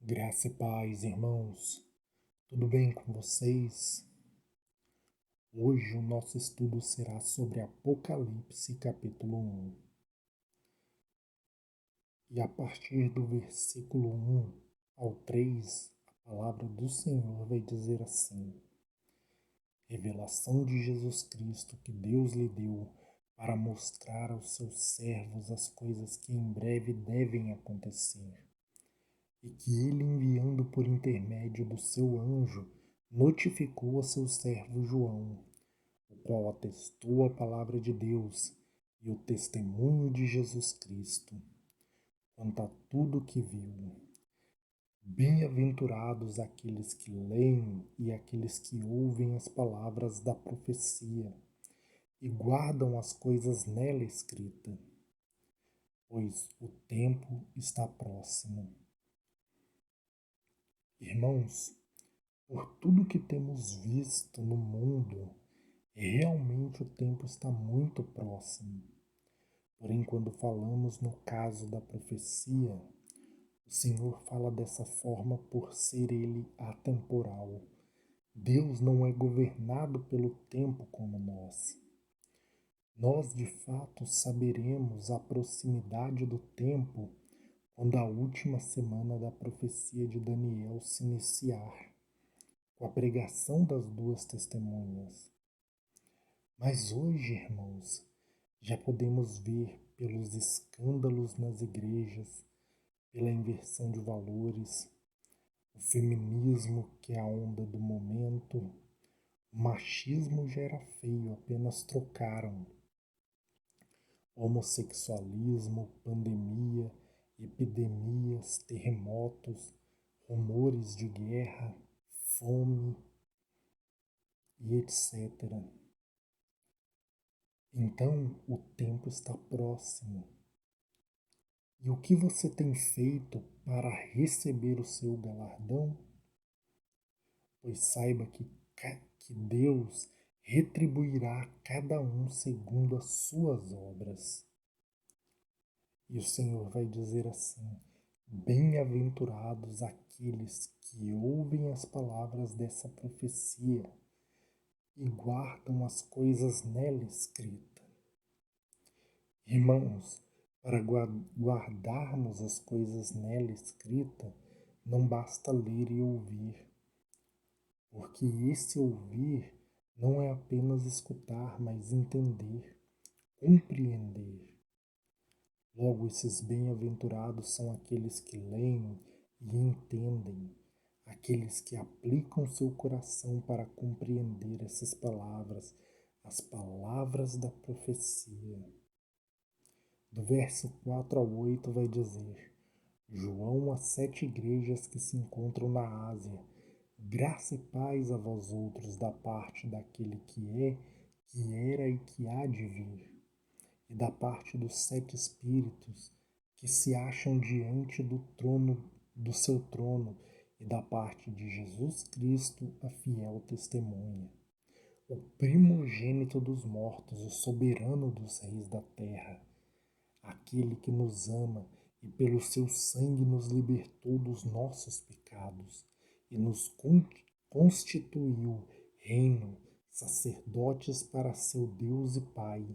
Graça e paz, irmãos. Tudo bem com vocês? Hoje o nosso estudo será sobre Apocalipse, capítulo 1. E a partir do versículo 1 ao 3, a palavra do Senhor vai dizer assim: Revelação de Jesus Cristo que Deus lhe deu para mostrar aos seus servos as coisas que em breve devem acontecer. E que ele, enviando por intermédio do seu anjo, notificou a seu servo João, o qual atestou a palavra de Deus e o testemunho de Jesus Cristo, quanto a tudo que viu. Bem-aventurados aqueles que leem e aqueles que ouvem as palavras da profecia e guardam as coisas nela escritas, pois o tempo está próximo. Irmãos, por tudo que temos visto no mundo, realmente o tempo está muito próximo. Porém, quando falamos no caso da profecia, o Senhor fala dessa forma por ser Ele atemporal. Deus não é governado pelo tempo como nós. Nós, de fato, saberemos a proximidade do tempo quando a última semana da profecia de Daniel se iniciar, com a pregação das duas testemunhas. Mas hoje, irmãos, já podemos ver pelos escândalos nas igrejas, pela inversão de valores, o feminismo que é a onda do momento, o machismo já era feio, apenas trocaram. Homossexualismo, pandemia, epidemias, terremotos, rumores de guerra, fome e etc. Então, o tempo está próximo. E o que você tem feito para receber o seu galardão? Pois saiba que Deus retribuirá a cada um segundo as suas obras. E o Senhor vai dizer assim: Bem-aventurados aqueles que ouvem as palavras dessa profecia e guardam as coisas nela escritas. Irmãos, para guardarmos as coisas nela escritas, não basta ler e ouvir, porque esse ouvir não é apenas escutar, mas entender, compreender. Logo, esses bem-aventurados são aqueles que leem e entendem, aqueles que aplicam seu coração para compreender essas palavras, as palavras da profecia. Do verso 4 ao 8 vai dizer: João às 7 igrejas que se encontram na Ásia, graça e paz a vós outros da parte daquele que é, que era e que há de vir, e da parte dos 7 espíritos que se acham diante do trono, do seu trono, e da parte de Jesus Cristo, a fiel testemunha, o primogênito dos mortos, o soberano dos reis da terra, aquele que nos ama e pelo seu sangue nos libertou dos nossos pecados e nos constituiu reino, sacerdotes para seu Deus e Pai.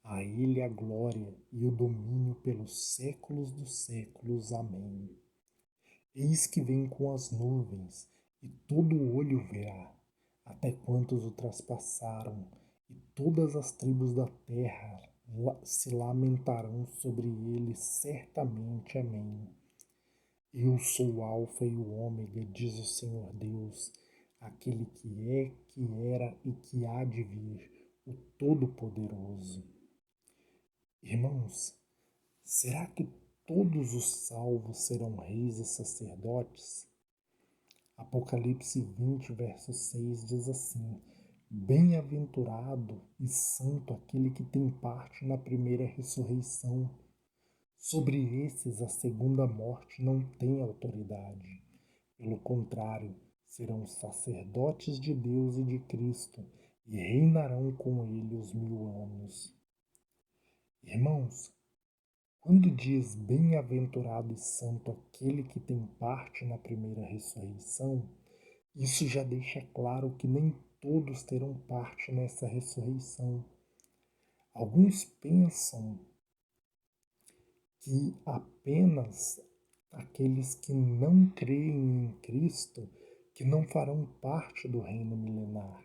A Ele a glória e o domínio pelos séculos dos séculos. Amém. Eis que vem com as nuvens, e todo olho verá, até quantos o traspassaram, e todas as tribos da terra se lamentarão sobre ele certamente. Amém. Eu sou o Alfa e o Ômega, diz o Senhor Deus, aquele que é, que era e que há de vir, o Todo-Poderoso. Irmãos, será que todos os salvos serão reis e sacerdotes? Apocalipse 20, verso 6 diz assim: Bem-aventurado e santo aquele que tem parte na primeira ressurreição. Sobre esses a segunda morte não tem autoridade. Pelo contrário, serão sacerdotes de Deus e de Cristo e reinarão com ele os 1000 anos. Irmãos, Quando diz bem-aventurado e santo aquele que tem parte na primeira ressurreição, isso já deixa claro que nem todos terão parte nessa ressurreição. Alguns pensam que apenas aqueles que não creem em Cristo, que não farão parte do reino milenar,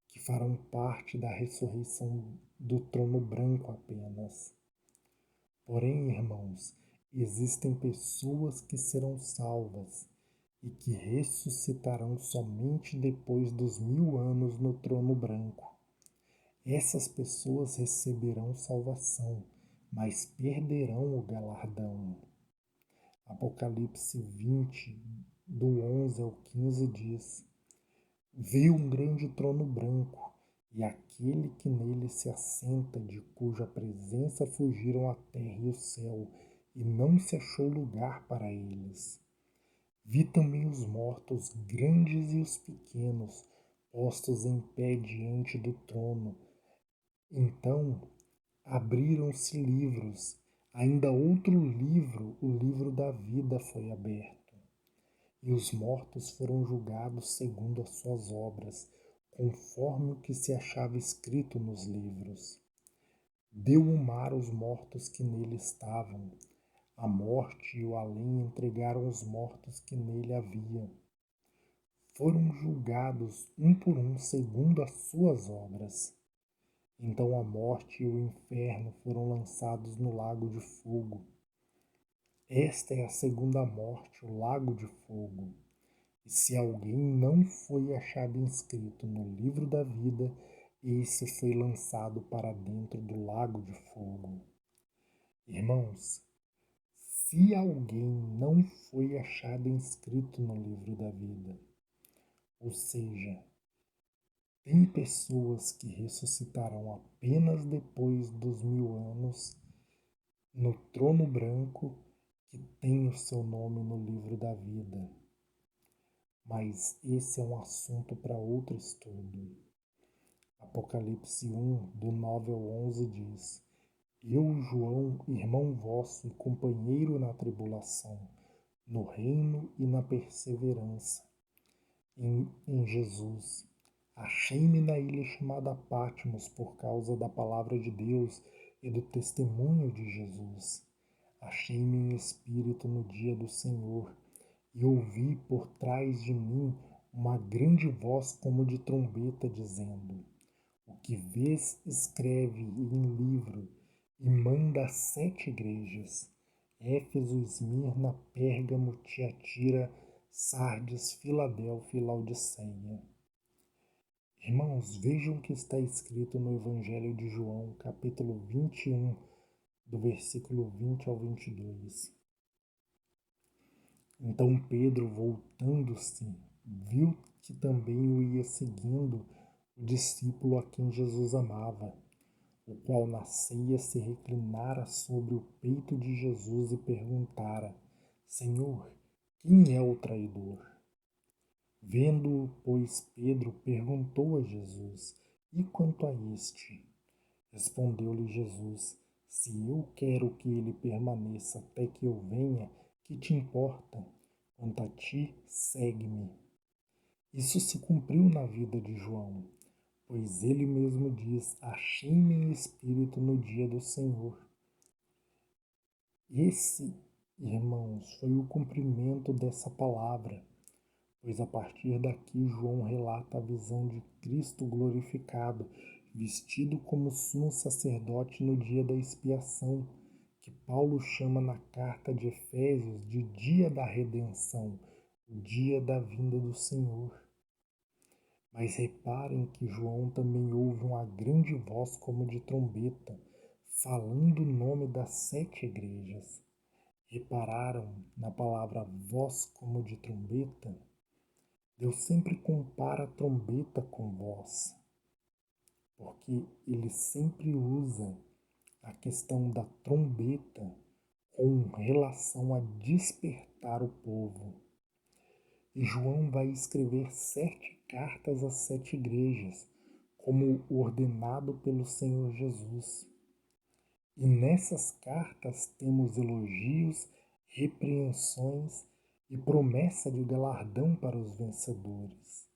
que farão parte da ressurreição do trono branco apenas. Porém, irmãos, existem pessoas que serão salvas e que ressuscitarão somente depois dos 1000 anos no trono branco. Essas pessoas receberão salvação, mas perderão o galardão. Apocalipse 20, do 11 ao 15 diz: Viu um grande trono branco, e aquele que nele se assenta, de cuja presença fugiram a terra e o céu, e não se achou lugar para eles. Vi também os mortos, grandes e os pequenos, postos em pé diante do trono. Então abriram-se livros, ainda outro livro, o livro da vida, foi aberto. E os mortos foram julgados segundo as suas obras, conforme o que se achava escrito nos livros. Deu o mar os mortos que nele estavam. A morte e o além entregaram os mortos que nele havia. Foram julgados um por um segundo as suas obras. Então a morte e o inferno foram lançados no lago de fogo. Esta é a segunda morte, o lago de fogo. E se alguém não foi achado inscrito no livro da vida, esse foi lançado para dentro do lago de fogo. Irmãos, se alguém não foi achado inscrito no livro da vida, ou seja, tem pessoas que ressuscitarão apenas depois dos 1000 anos no trono branco que tem o seu nome no livro da vida. Mas esse é um assunto para outro estudo. Apocalipse 1, do 9 ao 11 diz: Eu, João, irmão vosso e companheiro na tribulação, no reino e na perseverança, em Jesus. Achei-me na ilha chamada Patmos por causa da palavra de Deus e do testemunho de Jesus. Achei-me em espírito no dia do Senhor e ouvi por trás de mim uma grande voz como de trombeta dizendo: O que vês, escreve em livro e manda às 7 igrejas: Éfeso, Esmirna, Pérgamo, Tiatira, Sardes, Filadélfia e Laodiceia. Irmãos, vejam o que está escrito no Evangelho de João, capítulo 21, do versículo 20 ao 22. Então Pedro, voltando-se, viu que também o ia seguindo o discípulo a quem Jesus amava, o qual na ceia se reclinara sobre o peito de Jesus e perguntara: Senhor, quem é o traidor? Vendo-o, pois, Pedro perguntou a Jesus: E quanto a este? Respondeu-lhe Jesus: Se eu quero que ele permaneça até que eu venha, que te importa? Quanto a ti, segue-me. Isso se cumpriu na vida de João, pois ele mesmo diz: Achei-me em espírito no dia do Senhor. Esse, irmãos, foi o cumprimento dessa palavra, pois a partir daqui João relata a visão de Cristo glorificado, vestido como sumo sacerdote no dia da expiação, que Paulo chama na carta de Efésios de dia da redenção, o dia da vinda do Senhor. Mas reparem que João também ouve uma grande voz como de trombeta, falando o nome das 7 igrejas. Repararam na palavra voz como de trombeta? Deus sempre compara a trombeta com voz, porque ele sempre usa a questão da trombeta com relação a despertar o povo. E João vai escrever 7 cartas às 7 igrejas, como ordenado pelo Senhor Jesus. E nessas cartas temos elogios, repreensões e promessa de galardão para os vencedores.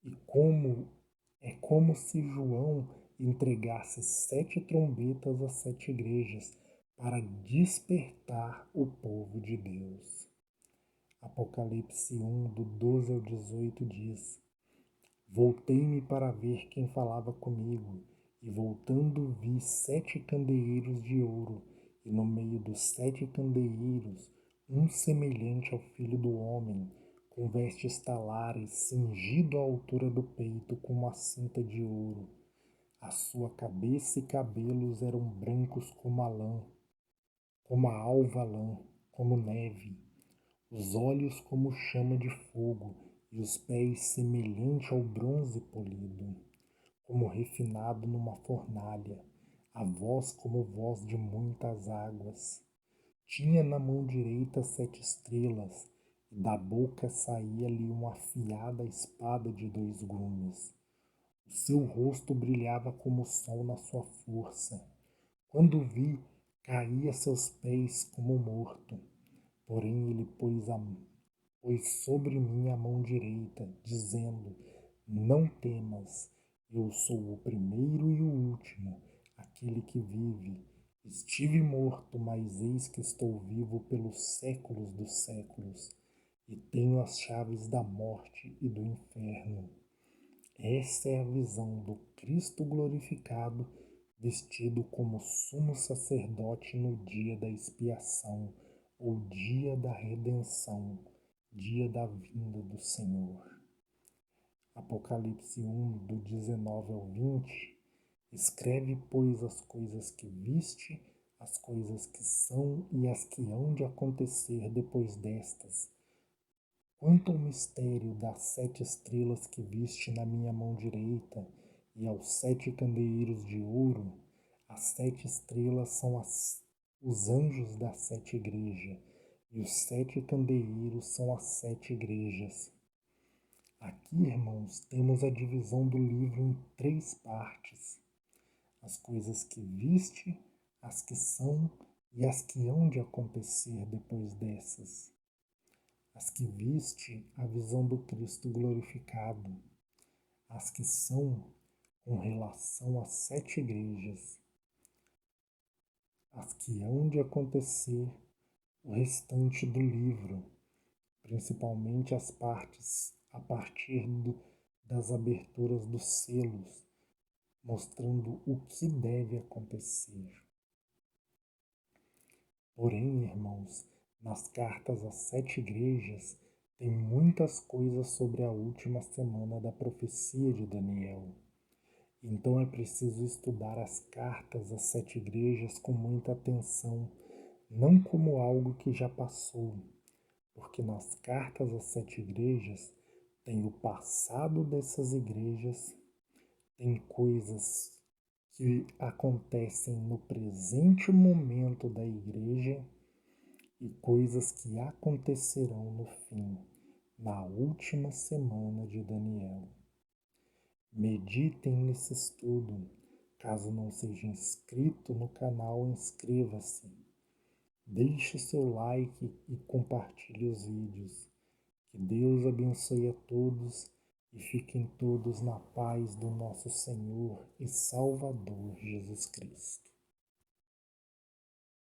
E como se João entregasse 7 trombetas às 7 igrejas para despertar o povo de Deus. Apocalipse 1, do 12 ao 18 diz: Voltei-me para ver quem falava comigo, e voltando vi 7 candeeiros de ouro, e no meio dos 7 candeeiros um semelhante ao Filho do Homem, com vestes talares, cingido à altura do peito com uma cinta de ouro. A sua cabeça e cabelos eram brancos como a lã, como a alva lã, como neve, os olhos como chama de fogo, e os pés semelhante ao bronze polido, como refinado numa fornalha, a voz como voz de muitas águas. Tinha na mão direita 7 estrelas, e da boca saía-lhe uma afiada espada de 2 gumes. O seu rosto brilhava como o sol na sua força. Quando o vi, caí a seus pés como morto. Porém ele pôs sobre mim a mão direita, dizendo: Não temas, eu sou o primeiro e o último, aquele que vive. Estive morto, mas eis que estou vivo pelos séculos dos séculos, e tenho as chaves da morte e do inferno. Essa é a visão do Cristo glorificado, vestido como sumo sacerdote no dia da expiação, ou dia da redenção, dia da vinda do Senhor. Apocalipse 1, do 19 ao 20. Escreve, pois, as coisas que viste, as coisas que são e as que hão de acontecer depois destas. Quanto ao mistério das 7 estrelas que viste na minha mão direita e aos 7 candeeiros de ouro, as 7 estrelas são os anjos das 7 igrejas, e os 7 candeeiros são as 7 igrejas. Aqui, irmãos, temos a divisão do livro em 3 partes: as coisas que viste, as que são e as que hão de acontecer depois dessas. As que viste, a visão do Cristo glorificado, as que são com relação às 7 igrejas, as que hão de acontecer, o restante do livro, principalmente as partes a partir das aberturas dos selos, mostrando o que deve acontecer. Porém, irmãos, nas cartas às 7 igrejas, tem muitas coisas sobre a última semana da profecia de Daniel. Então é preciso estudar as cartas às 7 igrejas com muita atenção, não como algo que já passou, porque nas cartas às 7 igrejas tem o passado dessas igrejas, tem coisas que acontecem no presente momento da igreja e coisas que acontecerão no fim, na última semana de Daniel. Meditem nesse estudo. Caso não seja inscrito no canal, inscreva-se. Deixe seu like e compartilhe os vídeos. Que Deus abençoe a todos e fiquem todos na paz do nosso Senhor e Salvador Jesus Cristo.